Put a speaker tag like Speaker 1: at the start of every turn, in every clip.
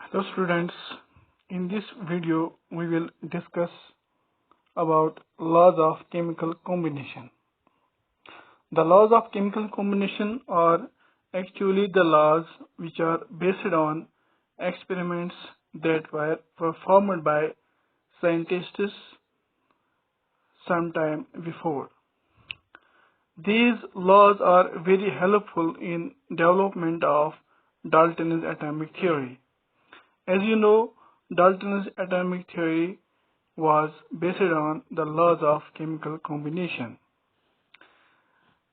Speaker 1: Hello students, in this video we will discuss about laws of chemical combination. The laws of chemical combination are actually the laws which are based on experiments that were performed by scientists sometime before. These laws are very helpful in development of Dalton's atomic theory. As you know, Dalton's atomic theory was based on the laws of chemical combination.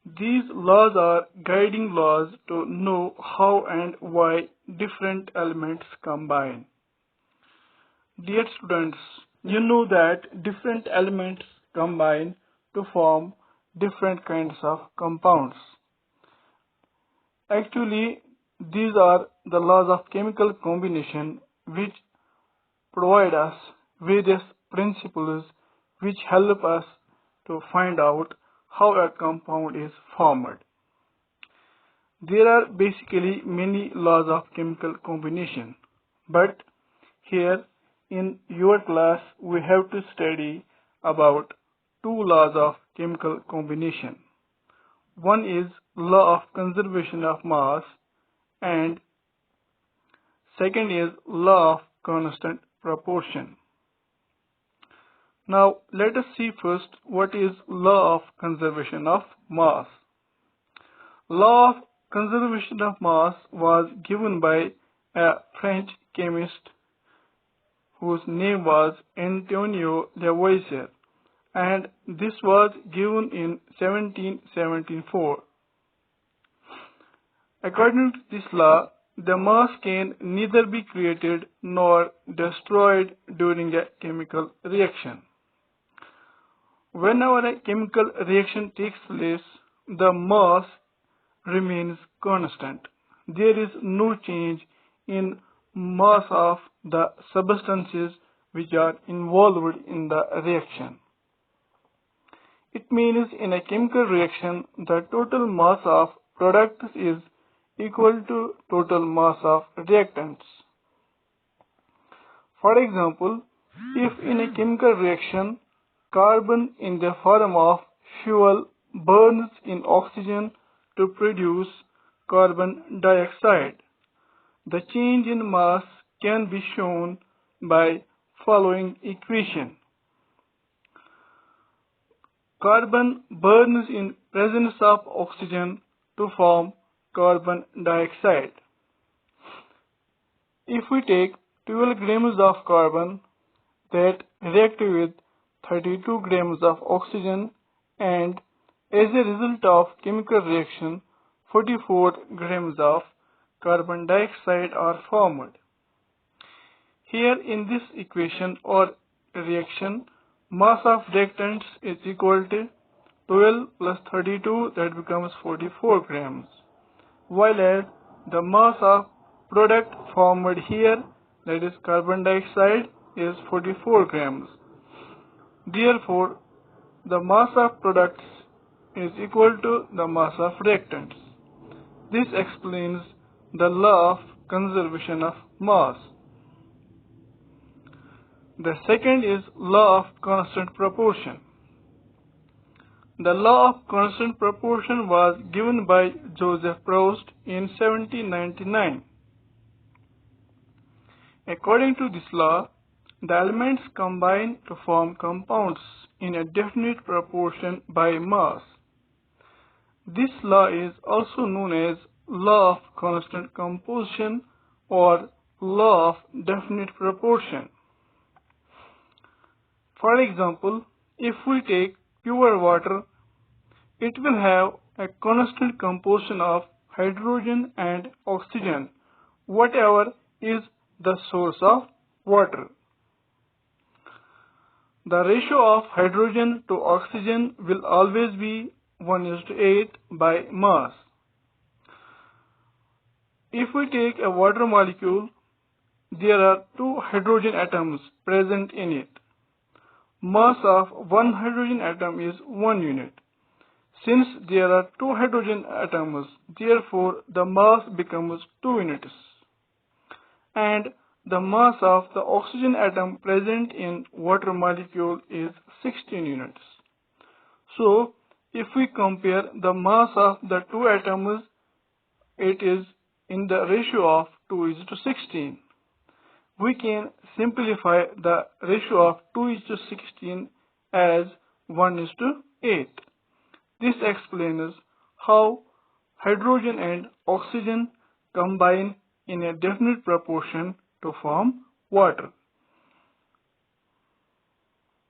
Speaker 1: These laws are guiding laws to know how and why different elements combine. Dear students, you know that different elements combine to form different kinds of compounds. Actually, these are the laws of chemical combination which provide us various principles which help us to find out how a compound is formed. There are basically many laws of chemical combination, but here in your class we have to study about two laws of chemical combination. One is law of conservation of mass and second is law of constant proportion. Now let us see first what is law of conservation of mass. Law of conservation of mass was given by a French chemist whose name was Antonio Lavoisier, and this was given in 1774. According to this law, the mass can neither be created nor destroyed during a chemical reaction. Whenever a chemical reaction takes place, the mass remains constant. There is no change in mass of the substances which are involved in the reaction. It means in a chemical reaction, the total mass of products is equal to total mass of reactants. For example, if in a chemical reaction, carbon in the form of fuel burns in oxygen to produce carbon dioxide, the change in mass can be shown by following equation. Carbon burns in presence of oxygen to form carbon dioxide. If we take 12 grams of carbon that react with 32 grams of oxygen, and as a result of chemical reaction 44 grams of carbon dioxide are formed. Here in this equation or reaction, mass of reactants is equal to 12 plus 32, that becomes 44 grams, while as the mass of product formed here, that is carbon dioxide, is 44 grams. Therefore, the mass of products is equal to the mass of reactants. This explains the law of conservation of mass. The second is law of constant proportion. The law of constant proportion was given by Joseph Proust in 1799. According to this law, the elements combine to form compounds in a definite proportion by mass. This law is also known as law of constant composition or law of definite proportion. For example, if we take pure water, it will have a constant composition of hydrogen and oxygen, whatever is the source of water. The ratio of hydrogen to oxygen will always be 1:8 by mass. If we take a water molecule, there are two hydrogen atoms present in it. Mass of one hydrogen atom is 1 unit. Since there are two hydrogen atoms, therefore the mass becomes 2 units. And the mass of the oxygen atom present in water molecule is 16 units. So, if we compare the mass of the two atoms, it is in the ratio of 2:16. We can simplify the ratio of 2:16 as 1:8. This explains how hydrogen and oxygen combine in a definite proportion to form water.